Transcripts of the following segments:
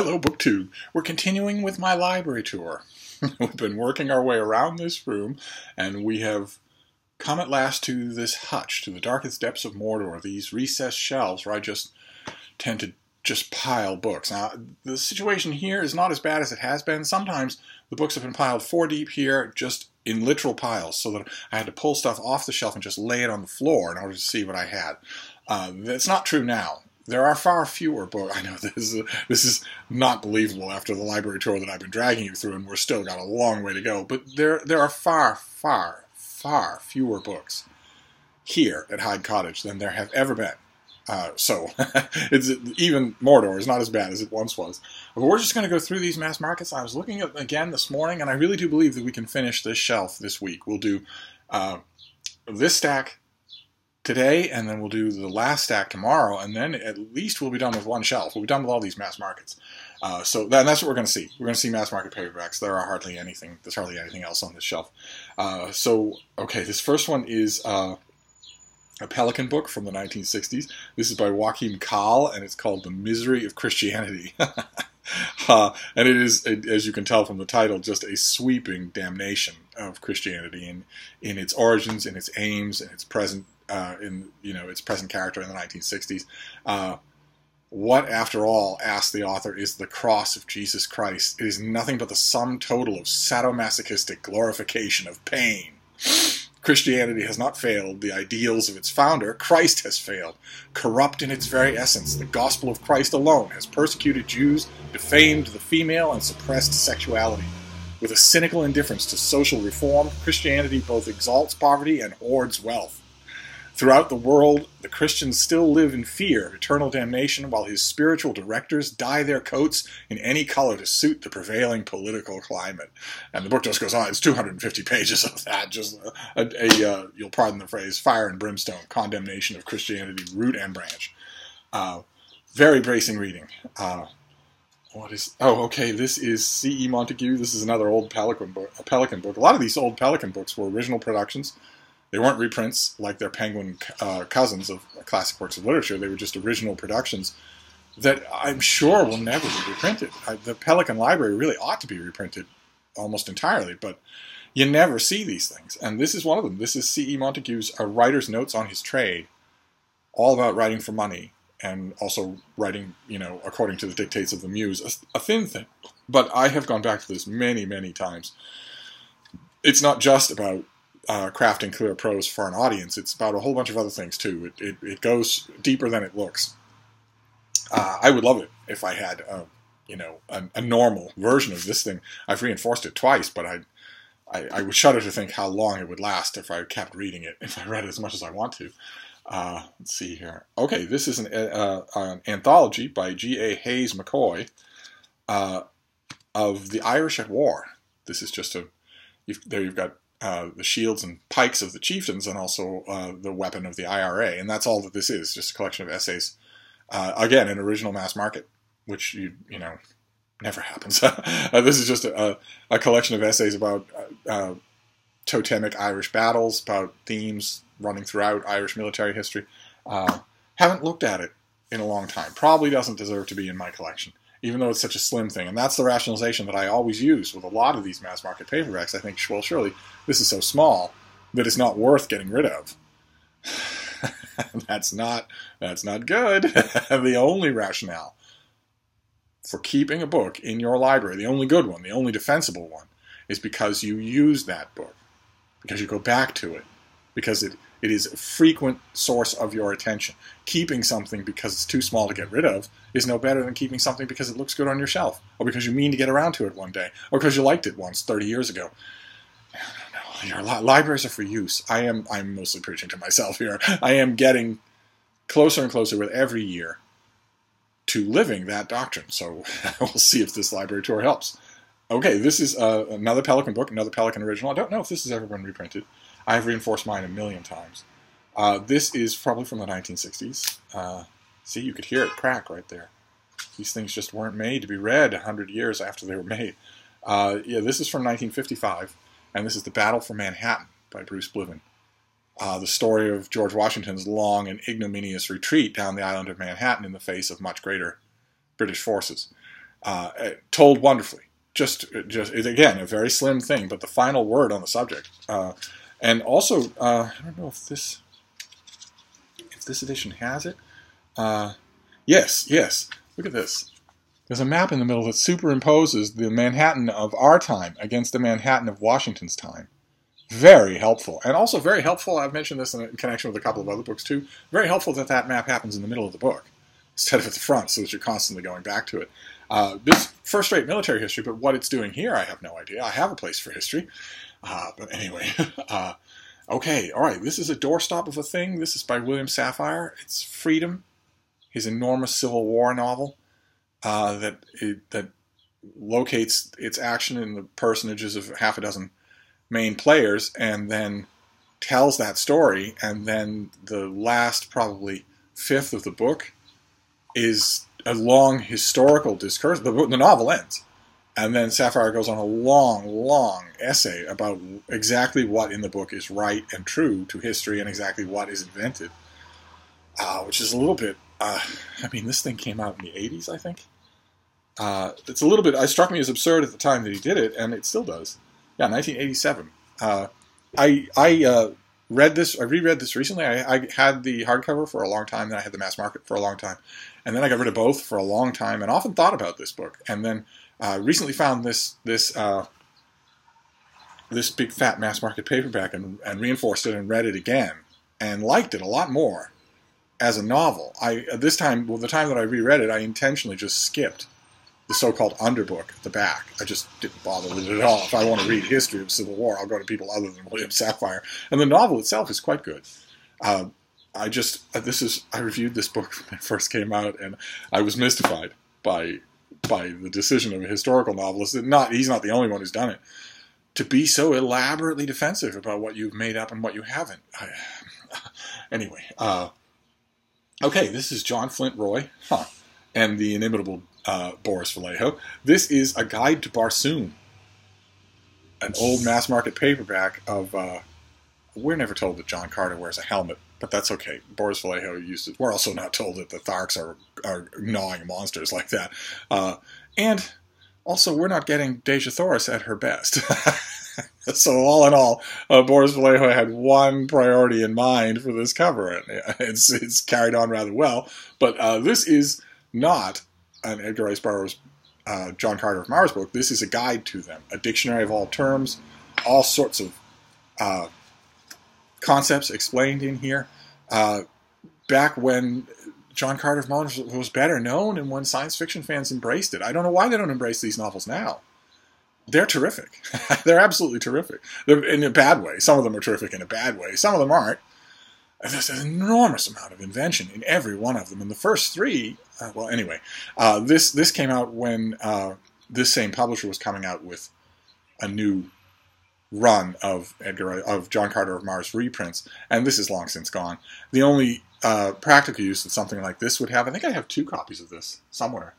Hello, BookTube. We're continuing with my library tour. We've been working our way around this room, and we have come at last to this hutch, to the darkest depths of Mordor, these recessed shelves where I just tend to just pile books. Now, the situation here is not as bad as it has been. Sometimes the books have been piled 4 deep here, just in literal piles, so that I had to pull stuff off the shelf and just lay it on the floor in order to see what I had. That's not true now. There are far fewer books. I know this is not believable after the library tour that I've been dragging you through, and we're still got a long way to go. But there are far fewer books here at Hyde Cottage than there have ever been. So even Mordor is not as bad as it once was. But we're just going to go through these mass markets. I was looking at them again this morning, and I really do believe that we can finish this shelf this week. We'll do this stack today, and then we'll do the last stack tomorrow, and then at least we'll be done with one shelf. We'll be done with all these mass markets. So that's what we're going to see. We're going to see mass market paperbacks. There's hardly anything else on this shelf. Okay, this first one is a Pelican book from the 1960s. This is by Joachim Kahl, and it's called The Misery of Christianity. And it is, as you can tell from the title, just a sweeping damnation of Christianity in its origins, in its aims, in its present its present character in the 1960s. What, after all, asked the author, is the cross of Jesus Christ? It is nothing but the sum total of sadomasochistic glorification of pain. Christianity has not failed the ideals of its founder. Christ has failed. Corrupt in its very essence, the gospel of Christ alone has persecuted Jews, defamed the female, and suppressed sexuality. With a cynical indifference to social reform, Christianity both exalts poverty and hoards wealth. Throughout the world, the Christians still live in fear of eternal damnation, while his spiritual directors dye their coats in any color to suit the prevailing political climate. And the book just goes on. It's 250 pages of that. Just you'll pardon the phrase, fire and brimstone, condemnation of Christianity, root and branch. Very bracing reading. This is C.E. Montague. This is another old Pelican book. A lot of these old Pelican books were original productions. They weren't reprints like their Penguin cousins of classic works of literature. They were just original productions that I'm sure will never be reprinted. The Pelican Library really ought to be reprinted almost entirely, but you never see these things. And this is one of them. This is C.E. Montague's writer's notes on his trade, all about writing for money and also writing, according to the dictates of the muse. A thin thing. But I have gone back to this many, many times. It's not just about crafting clear prose for an audience. It's about a whole bunch of other things too. It goes deeper than it looks. I would love it if I had a normal version of this thing. I've reinforced it twice, but I would shudder to think how long it would last if I kept reading it, if I read it as much as I want to. Let's see here. Okay, this is an anthology by G.A. Hayes McCoy of the Irish at War. This is just you've got the shields and pikes of the chieftains, and also the weapon of the IRA, and that's all that this is, just a collection of essays. Again, an original mass market, which never happens. This is just a collection of essays about totemic Irish battles, about themes running throughout Irish military history. Haven't looked at it in a long time. Probably doesn't deserve to be in my collection, even though it's such a slim thing. And that's the rationalization that I always use with a lot of these mass market paperbacks. I think, well, surely this is so small that it's not worth getting rid of. That's not good. The only rationale for keeping a book in your library, the only good one, the only defensible one, is because you use that book, because you go back to it, because it is a frequent source of your attention. Keeping something because it's too small to get rid of is no better than keeping something because it looks good on your shelf, or because you mean to get around to it one day, or because you liked it once 30 years ago. No, your libraries are for use. I'm mostly preaching to myself here. I am getting closer and closer with every year to living that doctrine, so we'll see if this library tour helps. Okay, this is another Pelican book, another Pelican original. I don't know if this has ever been reprinted. I've reinforced mine a million times. This is probably from the 1960s. See, you could hear it crack right there. These things just weren't made to be read 100 years after they were made. This is from 1955, and this is The Battle for Manhattan by Bruce Bliven. The story of George Washington's long and ignominious retreat down the island of Manhattan in the face of much greater British forces. Told wonderfully. Just again, a very slim thing, but the final word on the subject. And also, I don't know if this edition has it. Yes. Look at this. There's a map in the middle that superimposes the Manhattan of our time against the Manhattan of Washington's time. Very helpful. And also very helpful, I've mentioned this in connection with a couple of other books too, very helpful that that map happens in the middle of the book instead of at the front, so that you're constantly going back to it. This first-rate military history, but what it's doing here, I have no idea. I have a place for history. But anyway, okay, all right, this is a doorstop of a thing. This is by William Safire. It's Freedom, his enormous Civil War novel that locates its action in the personages of half a dozen main players and then tells that story, and then the last probably fifth of the book is a long historical discourse. The novel ends, and then Safire goes on a long essay about exactly what in the book is right and true to history and exactly what is invented, which is a little bit, I mean, this thing came out in the 80s, I think. It's a little bit, it struck me as absurd at the time that he did it, and it still does. Yeah, 1987. I read this. I reread this recently. I had the hardcover for a long time, then I had the mass market for a long time, and then I got rid of both for a long time, and often thought about this book. And then recently found this big fat mass market paperback and reinforced it and read it again and liked it a lot more as a novel. The time that I reread it, I intentionally just skipped the so-called underbook at the back. I just didn't bother with it at all. If I want to read history of Civil War, I'll go to people other than William Safire. And the novel itself is quite good. I reviewed this book when it first came out, and I was mystified by the decision of a historical novelist. He's not the only one who's done it, to be so elaborately defensive about what you've made up and what you haven't. Anyway, okay, this is John Flint Roy, and the inimitable Boris Vallejo. This is A Guide to Barsoom, an old mass market paperback of, we're never told that John Carter wears a helmet, but that's okay. Boris Vallejo used it. We're also not told that the Tharks are gnawing monsters like that. And also, we're not getting Deja Thoris at her best. So all in all, Boris Vallejo had one priority in mind for this cover, and it's carried on rather well. But this is not an Edgar Rice Burroughs John Carter of Mars book. This is a guide to them, a dictionary of all terms, all sorts of concepts explained in here. Back when John Carter of Mars was better known and when science fiction fans embraced it. I don't know why they don't embrace these novels now. They're terrific. They're absolutely terrific. They're in a bad way. Some of them are terrific in a bad way. Some of them aren't. There's an enormous amount of invention in every one of them. And the first three, well, anyway, this came out when this same publisher was coming out with a new run of John Carter of Mars reprints, and this is long since gone. The only practical use that something like this would have, I think I have 2 copies of this somewhere.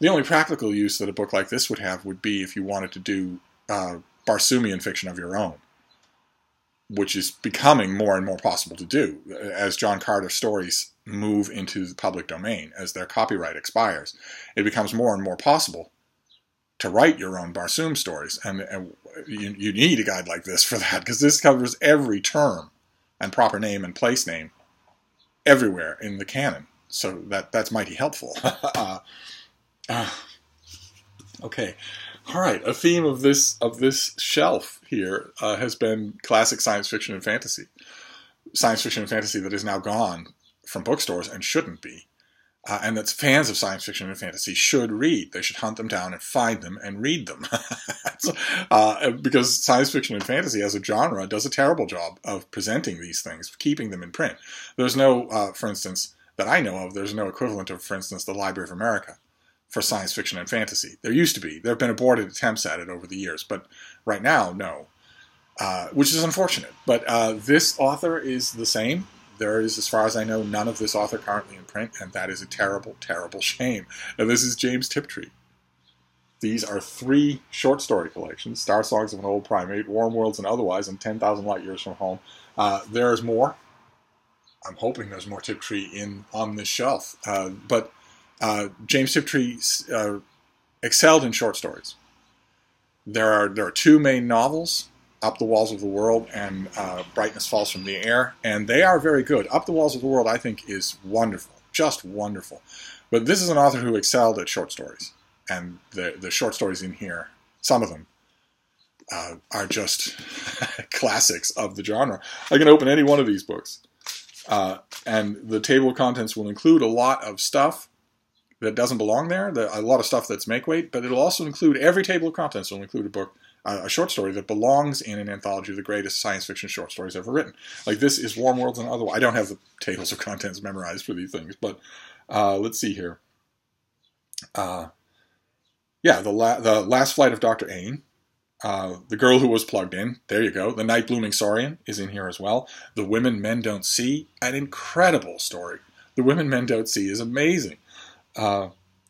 The only practical use that a book like this would have would be if you wanted to do Barsoomian fiction of your own, which is becoming more and more possible to do as John Carter stories move into the public domain, as their copyright expires. It becomes more and more possible to write your own Barsoom stories, and you need a guide like this for that, because this covers every term and proper name and place name everywhere in the canon, so that's mighty helpful. Okay. All right, a theme of this shelf here has been classic science fiction and fantasy. Science fiction and fantasy that is now gone from bookstores and shouldn't be. And that fans of science fiction and fantasy should read. They should hunt them down and find them and read them. Because science fiction and fantasy as a genre does a terrible job of presenting these things, keeping them in print. There's no, for instance, that I know of, there's no equivalent of, for instance, the Library of America for science fiction and fantasy. There used to be. There have been aborted attempts at it over the years, but right now, no. Which is unfortunate. But this author is the same. There is, as far as I know, none of this author currently in print, and that is a terrible, terrible shame. And this is James Tiptree. These are 3 short story collections, Star Songs of an Old Primate, Warm Worlds and Otherwise, and 10,000 Light Years from Home. There's more. I'm hoping there's more Tiptree on this shelf. But James Tiptree excelled in short stories. There are two main novels, Up the Walls of the World and Brightness Falls from the Air, and they are very good. Up the Walls of the World, I think, is wonderful, just wonderful. But this is an author who excelled at short stories, and the short stories in here, some of them, are just classics of the genre. I can open any one of these books, and the table of contents will include a lot of stuff that doesn't belong there, a lot of stuff that's make-weight, but it'll also include, every table of contents will include a book, a short story that belongs in an anthology of the greatest science fiction short stories ever written. Like this is Warm Worlds and Otherwise. I don't have the tables of contents memorized for these things, but let's see here. Yeah, the Last Flight of Dr. Ain, The Girl Who Was Plugged In, there you go. The Night Blooming Saurian is in here as well. The Women Men Don't See, an incredible story. The Women Men Don't See is amazing.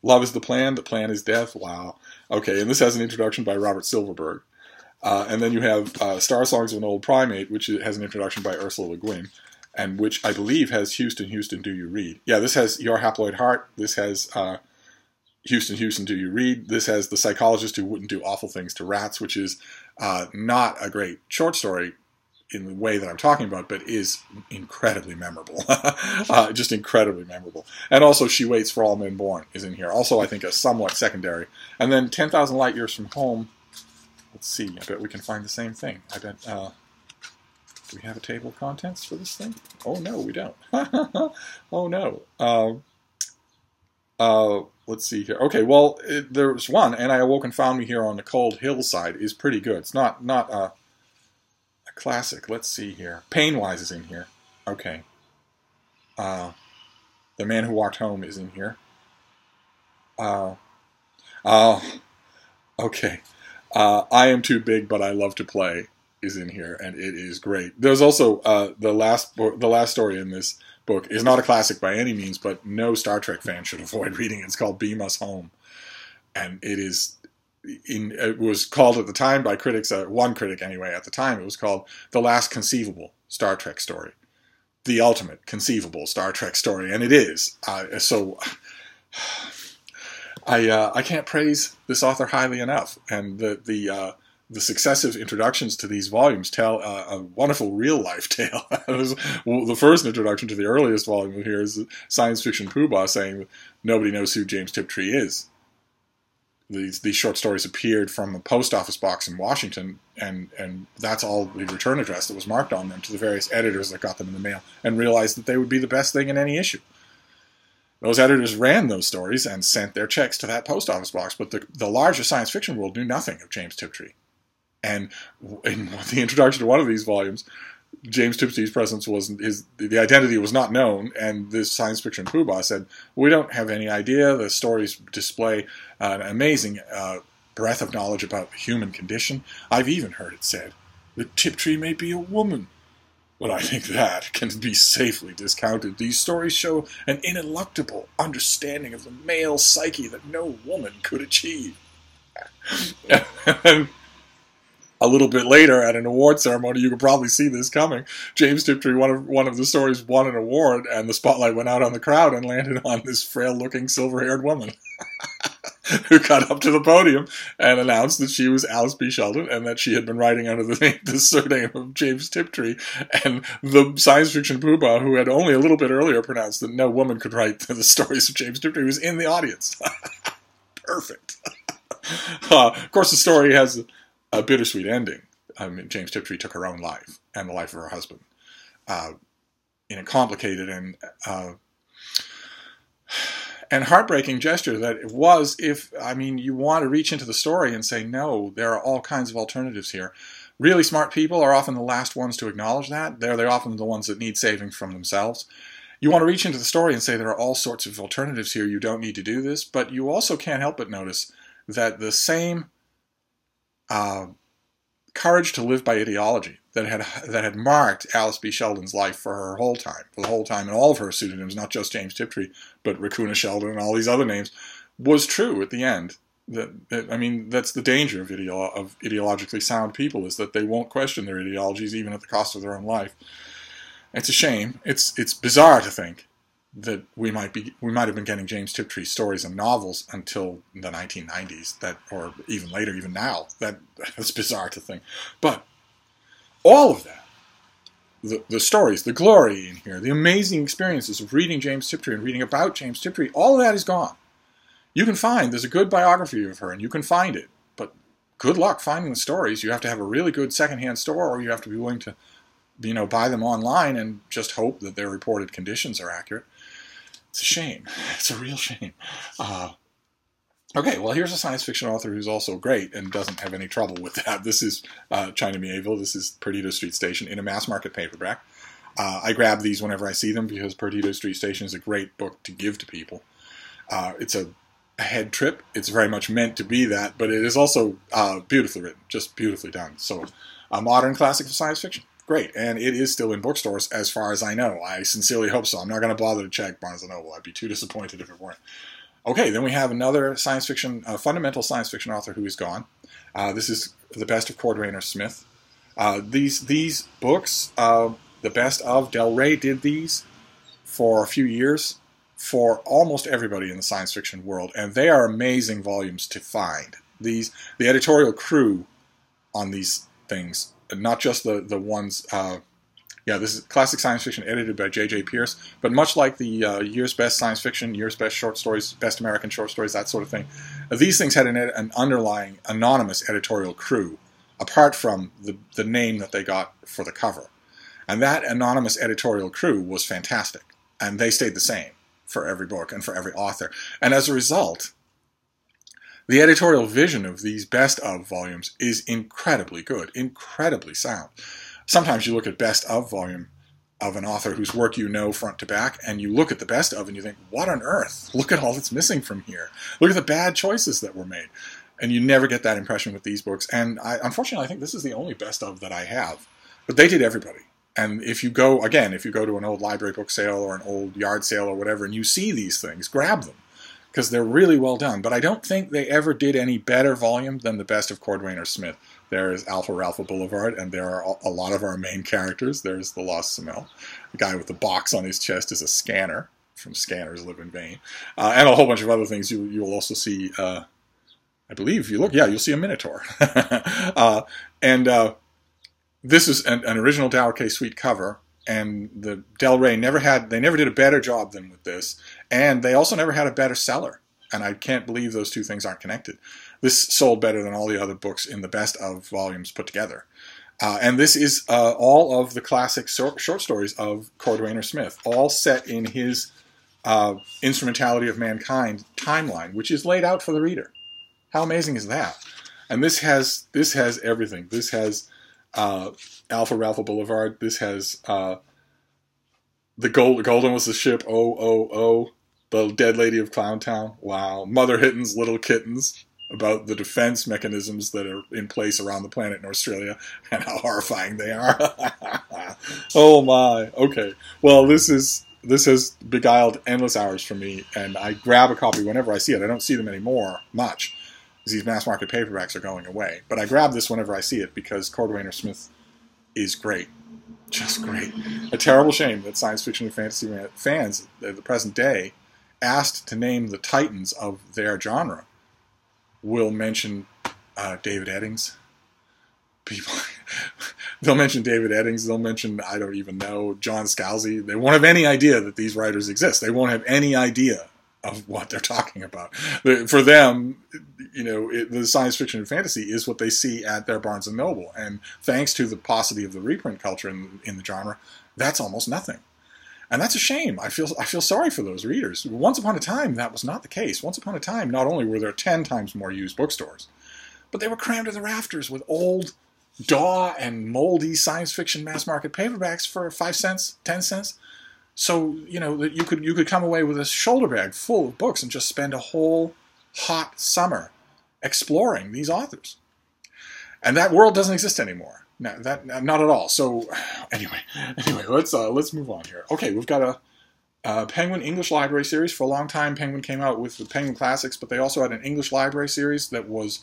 Love is the Plan is Death. Wow. Okay, and this has an introduction by Robert Silverberg. And then you have Star Songs of an Old Primate, which has an introduction by Ursula Le Guin, and which I believe has Houston, Houston, Do You Read? Yeah, this has Your Haploid Heart. This has Houston, Houston, Do You Read? This has The Psychologist Who Wouldn't Do Awful Things to Rats, which is not a great short story in the way that I'm talking about, but is incredibly memorable. Just incredibly memorable. And also She Waits for All Men Born is in here. Also, I think, a somewhat secondary. And then 10,000 Light Years from Home. Let's see. I bet we can find the same thing. I bet... do we have a table of contents for this thing? Oh, no, we don't. Oh, no. Let's see here. Okay, well, there's one, And I Awoke and Found Me Here on the Cold Hillside is pretty good. It's not a classic. Let's see here. Painwise is in here. Okay. The Man Who Walked Home is in here. Oh, okay. I Am Too Big, But I Love to Play is in here, and it is great. There's also the last story in this book is not a classic by any means, but no Star Trek fan should avoid reading it. It's called Beam Us Home, and it was called at the time by critics, one critic anyway at the time, it was called the last conceivable Star Trek story, the ultimate conceivable Star Trek story, and it is. So I can't praise this author highly enough, and the successive introductions to these volumes tell a wonderful real-life tale. The first introduction to the earliest volume here is Science Fiction Poobah saying that nobody knows who James Tiptree is. These short stories appeared from the post office box in Washington, and that's all the return address that was marked on them to the various editors that got them in the mail, and realized that they would be the best thing in any issue. Those editors ran those stories and sent their checks to that post office box, but the larger science fiction world knew nothing of James Tiptree. And in the introduction to one of these volumes, James Tiptree's presence the identity was not known, and this Science Fiction Poobah said, "We don't have any idea. The stories display an amazing breadth of knowledge about the human condition. I've even heard it said that Tiptree may be a woman. But I think that can be safely discounted. These stories show an ineluctable understanding of the male psyche that no woman could achieve." And a little bit later, at an award ceremony, you could probably see this coming, James Tiptree, one of the stories, won an award, and the spotlight went out on the crowd and landed on this frail-looking, silver-haired woman who got up to the podium and announced that she was Alice B. Sheldon and that she had been writing under the surname of James Tiptree. And the Science Fiction Poobah, who had only a little bit earlier pronounced that no woman could write the stories of James Tiptree, was in the audience. Perfect. Of course, the story has a bittersweet ending. I mean, James Tiptree took her own life and the life of her husband in a complicated and heartbreaking gesture that it was. You want to reach into the story and say, no, there are all kinds of alternatives here. Really smart people are often the last ones to acknowledge that. They're often the ones that need saving from themselves. You want to reach into the story and say there are all sorts of alternatives here. You don't need to do this, but you also can't help but notice that the same courage to live by ideology that had marked Alice B. Sheldon's life for the whole time, and all of her pseudonyms, not just James Tiptree, but Raccoona Sheldon and all these other names, was true at the end. That's the danger of ideologically sound people, is that they won't question their ideologies even at the cost of their own life. It's a shame. It's bizarre to think that we might have been getting James Tiptree stories and novels until the 1990s, or even later, even now. That's bizarre to think. But all of that, the stories, the glory in here, the amazing experiences of reading James Tiptree and reading about James Tiptree, all of that is gone. You can there's a good biography of her, and you can find it, but good luck finding the stories. You have to have a really good secondhand store, or you have to be willing to, buy them online and just hope that their reported conditions are accurate. It's a shame. It's a real shame. Okay, well, here's a science fiction author who's also great and doesn't have any trouble with that. This is China Mieville. This is Perdido Street Station in a mass market paperback. I grab these whenever I see them because Perdido Street Station is a great book to give to people. It's a head trip. It's very much meant to be that, but it is also beautifully written, just beautifully done. So a modern classic of science fiction. Great, and it is still in bookstores as far as I know. I sincerely hope so. I'm not going to bother to check Barnes & Noble. I'd be too disappointed if it weren't. Okay, then we have another science fiction, fundamental science fiction author who is gone. This is The Best of Cordwainer Smith. These books, The Best of, Del Rey did these for a few years for almost everybody in the science fiction world, and they are amazing volumes to find. The editorial on these things, not just the ones... this is classic science fiction edited by J.J. Pierce, but much like the Year's Best Science Fiction, Year's Best Short Stories, Best American Short Stories, that sort of thing, these things had an underlying anonymous editorial crew, apart from the name that they got for the cover. And that anonymous editorial crew was fantastic, and they stayed the same for every book and for every author. And as a result, the editorial vision of these Best Of volumes is incredibly good, incredibly sound. Sometimes you look at Best Of volume of an author whose work you know front to back, and you look at the Best Of and you think, what on earth? Look at all that's missing from here. Look at the bad choices that were made. And you never get that impression with these books. And unfortunately, I think this is the only Best Of that I have. But they did everybody. And if you go to an old library book sale or an old yard sale or whatever, and you see these things, grab them, because they're really well done. But I don't think they ever did any better volume than The Best of Cordwainer Smith. There is Alpha Ralpha Boulevard, and there are a lot of our main characters. There's the Lost Semel. The guy with the box on his chest is a scanner from Scanners Live in Vain. And a whole bunch of other things. You will also see, I believe, if you look, you'll see a Minotaur. This is an original Dower K. Sweet cover, and the Del Rey never did a better job than with this, and they also never had a better seller. And I can't believe those two things aren't connected. This sold better than all the other books in the Best Of volumes put together. And this is all of the classic short stories of Cordwainer Smith, all set in his Instrumentality of Mankind timeline, which is laid out for the reader. How amazing is that? And this has everything. This has Alpha Ralpha Boulevard. This has the Golden was the ship. The Dead Lady of Clowntown. Wow. Mother Hitten's Little Kittens, about the defense mechanisms that are in place around the planet in Australia and how horrifying they are. Oh my. Okay. Well, this has beguiled endless hours for me, and I grab a copy whenever I see it. I don't see them anymore much, because these mass market paperbacks are going away. But I grab this whenever I see it because Cordwainer Smith is great. Just great. A terrible shame that science fiction and fantasy fans at the present day, asked to name the titans of their genre, will mention David Eddings. They'll mention David Eddings. They'll mention, I don't even know, John Scalzi. They won't have any idea that these writers exist. They won't have any idea of what they're talking about. For them, the science fiction and fantasy is what they see at their Barnes & Noble. And thanks to the paucity of the reprint culture in the genre, that's almost nothing. And that's a shame. I feel sorry for those readers. Once upon a time, that was not the case. Once upon a time, not only were there 10 times more used bookstores, but they were crammed to the rafters with old, daw and moldy science fiction mass market paperbacks for 5 cents, 10 cents. So, that you could come away with a shoulder bag full of books and just spend a whole hot summer exploring these authors. And that world doesn't exist anymore. No, not at all. So, anyway, let's move on here. Okay, we've got a Penguin English Library series. For a long time, Penguin came out with the Penguin Classics, but they also had an English Library series that was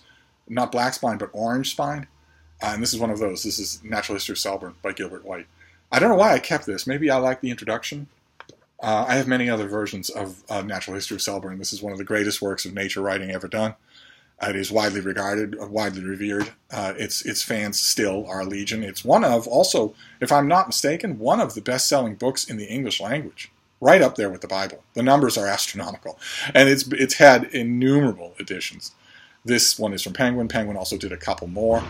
not black spine, but orange spine. And this is one of those. This is Natural History of Selborne by Gilbert White. I don't know why I kept this. Maybe I like the introduction. I have many other versions of Natural History of Selborne. This is one of the greatest works of nature writing ever done. It is widely regarded, widely revered. Its fans still are legion. It's one of, also, if I'm not mistaken, one of the best-selling books in the English language. Right up there with the Bible. The numbers are astronomical. And it's had innumerable editions. This one is from Penguin. Penguin also did a couple more.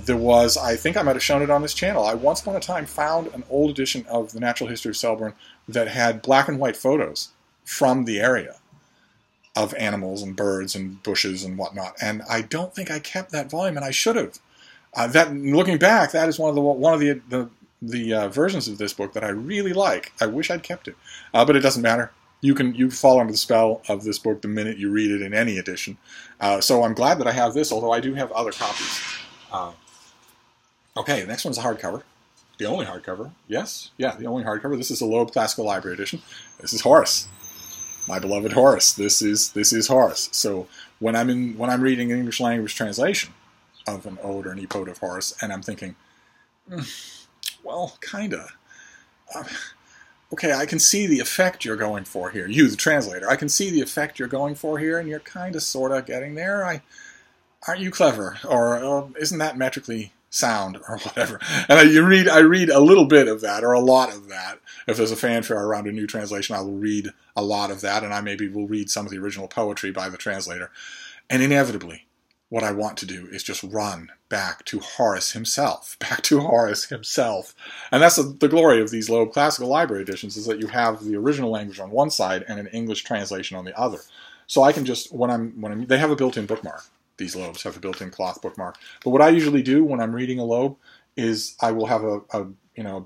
There was, I think I might have shown it on this channel, I once upon a time found an old edition of the Natural History of Selborne that had black and white photos from the area of animals and birds and bushes and whatnot. And I don't think I kept that volume, and I should have. That, looking back, that is one of the versions of this book that I really like. I wish I'd kept it, but it doesn't matter. You fall under the spell of this book the minute you read it in any edition. So I'm glad that I have this, although I do have other copies. Okay, the next one's a hardcover. The only hardcover. Yes, yeah, the only hardcover. This is a Loeb Classical Library edition. This is Horace. My beloved Horace. This is Horace. So when I'm reading an English language translation of an ode or an epode of Horace, and I'm thinking, well, kinda. Okay, I can see the effect you're going for here. You, the translator, I can see the effect you're going for here, and you're kinda, sorta getting there. Aren't you clever? Or isn't that metrically sound, or whatever? And I read a little bit of that, or a lot of that. If there's a fanfare around a new translation, I will read a lot of that, and I maybe will read some of the original poetry by the translator. And inevitably, what I want to do is just run back to Horace himself. Back to Horace himself. And that's the glory of these Loeb Classical Library editions, is that you have the original language on one side and an English translation on the other. So I can just, they have a built-in bookmark. These Loebs have a built-in cloth bookmark. But what I usually do when I'm reading a Loeb is I will have a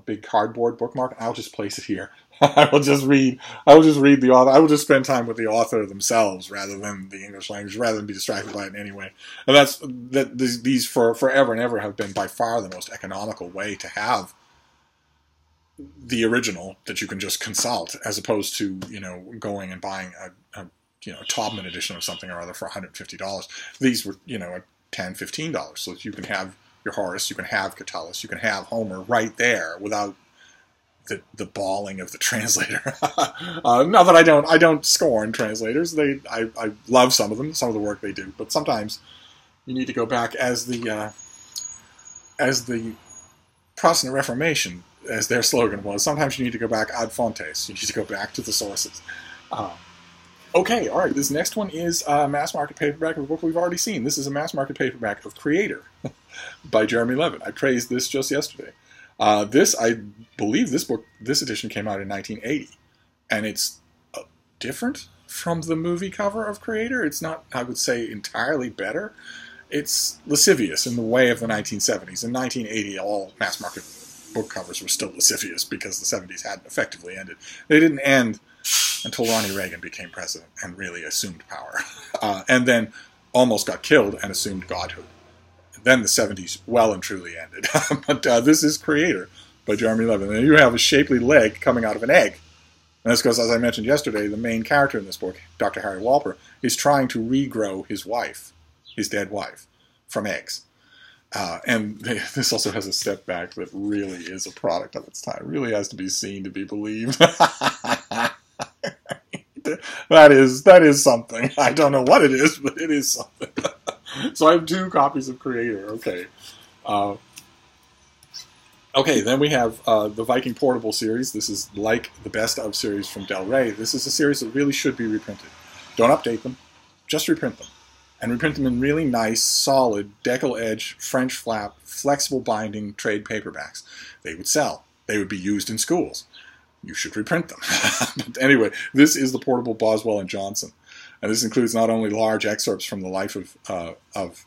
big cardboard bookmark, and I'll just place it here. I will just read the author. I will just spend time with the author themselves rather than the English language, rather than be distracted by it in any way. And these for forever and ever have been by far the most economical way to have the original that you can just consult, as opposed to going and buying a Taubman edition of something or other for $150. These were $10, $15, so that you can have your Horace, you can have Catullus, you can have Homer right there without the bawling of the translator. Not that I don't scorn translators. I love some of them, some of the work they do, but sometimes you need to go back, as the Protestant Reformation, as their slogan was. Sometimes you need to go back ad fontes. You need to go back to the sources. Okay, all right. This next one is a mass market paperback of a book we've already seen. This is a mass market paperback of Creator by Jeremy Levin. I praised this just yesterday. I believe this edition came out in 1980, and it's different from the movie cover of Creator. It's not, I would say, entirely better. It's lascivious in the way of the 1970s. In 1980, all mass market book covers were still lascivious because the 70s hadn't effectively ended. They didn't end until Ronnie Reagan became president and really assumed power, and then almost got killed and assumed godhood. Then the 70s well and truly ended. But this is Creator by Jeremy Levin. And you have a shapely leg coming out of an egg. And that's because, as I mentioned yesterday, the main character in this book, Dr. Harry Walper, is trying to regrow his wife, his dead wife, from eggs. And this also has a step back that really is a product of its time. It really has to be seen to be believed. That is something. I don't know what it is, but it is something. So I have 2 copies of Creator. Okay. Okay, then we have the Viking Portable series. This is like the best of series from Del Rey. This is a series that really should be reprinted. Don't update them. Just reprint them. And reprint them in really nice, solid, decal-edge, French flap, flexible binding trade paperbacks. They would sell. They would be used in schools. You should reprint them. But anyway, this is the Portable Boswell and Johnson. And this includes not only large excerpts from the life of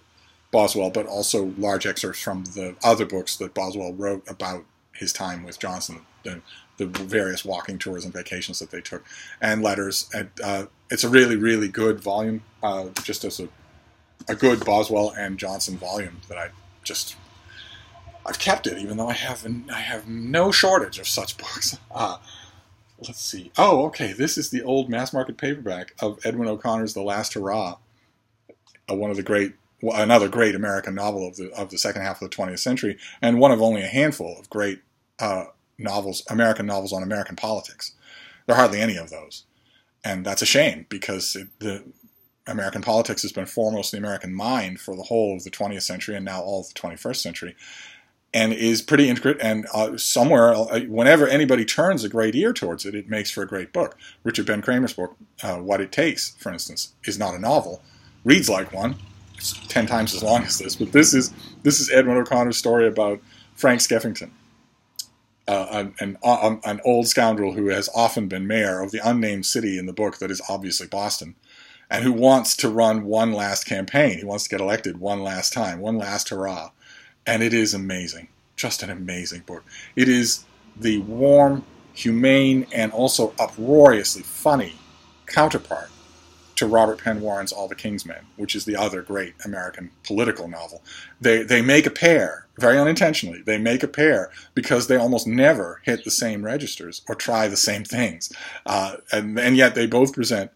Boswell, but also large excerpts from the other books that Boswell wrote about his time with Johnson, the various walking tours and vacations that they took, and letters. And, it's a really, really good volume, just as a good Boswell and Johnson volume that I've kept it, even though I have no shortage of such books. Let's see. Oh, okay. This is the old mass market paperback of Edwin O'Connor's The Last Hurrah, another great American novel of the second half of the 20th century, and one of only a handful of great American novels on American politics. There are hardly any of those. And that's a shame, because the American politics has been foremost in the American mind for the whole of the 20th century and now all of the 21st century, and is pretty intricate, and somewhere, whenever anybody turns a great ear towards it, it makes for a great book. Richard Ben Kramer's book, What It Takes, for instance, is not a novel. Reads like one. It's 10 times as long as this, but this is Edwin O'Connor's story about Frank Skeffington, an old scoundrel who has often been mayor of the unnamed city in the book that is obviously Boston, and who wants to run one last campaign. He wants to get elected one last time, one last hurrah. And it is amazing. Just an amazing book. It is the warm, humane, and also uproariously funny counterpart to Robert Penn Warren's All the King's Men, which is the other great American political novel. They make a pair, very unintentionally. They make a pair because they almost never hit the same registers or try the same things. And yet they both present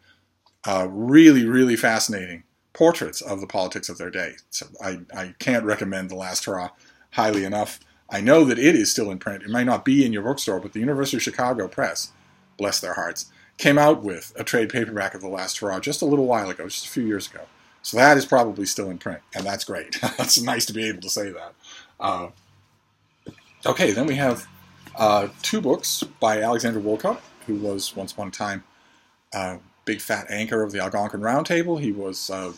really, really fascinating portraits of the politics of their day. So I can't recommend The Last Hurrah highly enough. I know that it is still in print. It might not be in your bookstore, but the University of Chicago Press, bless their hearts, came out with a trade paperback of The Last Hurrah just a little while ago, just a few years ago. So that is probably still in print, and that's great. That's nice to be able to say that. Okay, then we have 2 books by Alexander Woolcott, who was once upon a time big fat anchor of the Algonquin Round Table. He was the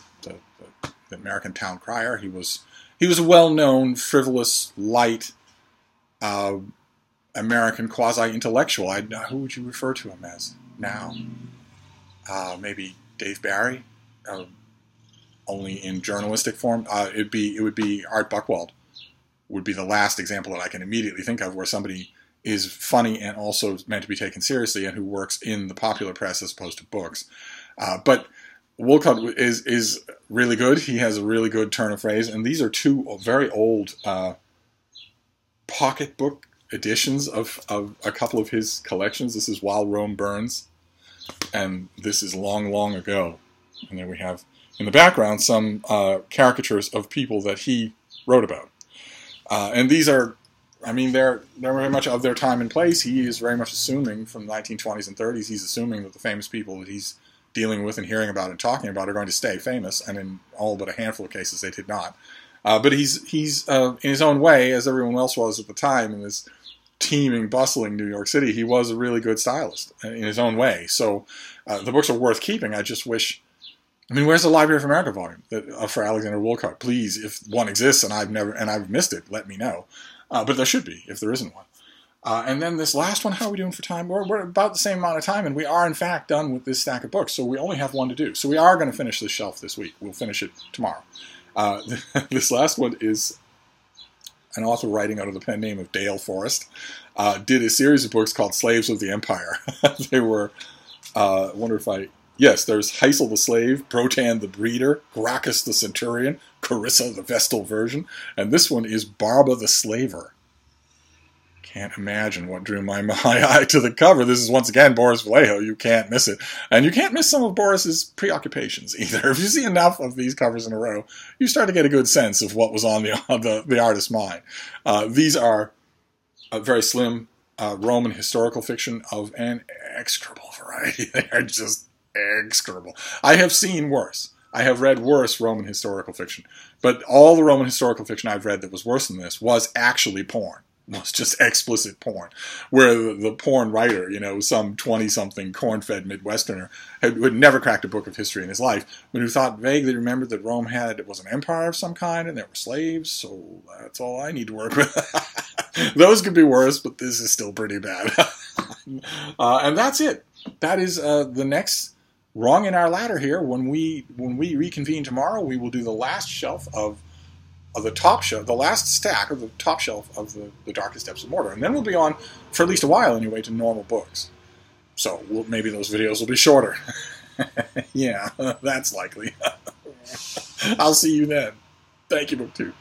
American town crier. He was a well-known, frivolous, light American quasi-intellectual. Who would you refer to him as now? Maybe Dave Barry, only in journalistic form. It would be Art Buchwald. Would be the last example that I can immediately think of where somebody is funny and also meant to be taken seriously, and who works in the popular press as opposed to books. But Woolcott is really good. He has a really good turn of phrase, and these are 2 very old pocketbook editions of a couple of his collections. This is While Rome Burns, and this is Long, Long Ago. And then we have, in the background, some caricatures of people that he wrote about. And these are, I mean, they're very much of their time and place. He is very much assuming, from the 1920s and 30s, he's assuming that the famous people that he's dealing with and hearing about and talking about are going to stay famous, and in all but a handful of cases they did not. But he's in his own way, as everyone else was at the time in this teeming, bustling New York City, he was a really good stylist in his own way. So the books are worth keeping. I just wish... I mean, where's the Library of America volume for Alexander Woolcott? Please, if one exists and I've missed it, let me know. But there should be, if there isn't one. And then this last one, how are we doing for time? We're about the same amount of time, and we are, in fact, done with this stack of books. So we only have one to do. So we are going to finish this shelf this week. We'll finish it tomorrow. This last one is an author writing out of the pen name of Dale Forrest. Did a series of books called Slaves of the Empire. They were, I wonder if I... Yes, there's Heisel the Slave, Brotan the Breeder, Gracchus the Centurion, Carissa the Vestal Virgin, and this one is Barba the Slaver. Can't imagine what drew my eye to the cover. This is, once again, Boris Vallejo. You can't miss it. And you can't miss some of Boris's preoccupations, either. If you see enough of these covers in a row, you start to get a good sense of what was on the artist's mind. These are a very slim Roman historical fiction of an execrable variety. They are just execrable. I have seen worse. I have read worse Roman historical fiction. But all the Roman historical fiction I've read that was worse than this was actually porn. Was just explicit porn. Where the porn writer, some 20-something corn-fed Midwesterner who had never cracked a book of history in his life, but who thought vaguely remembered that Rome was an empire of some kind and there were slaves, so that's all I need to work with. Those could be worse, but this is still pretty bad. And that's it. That is the next rung in our ladder here. When we reconvene tomorrow, we will do the last shelf of the top shelf, the last stack of the top shelf of the Darkest Depths of Mordor. And then we'll be on, for at least a while anyway, to normal books. So maybe those videos will be shorter. Yeah, that's likely. I'll see you then. Thank you, BookTube.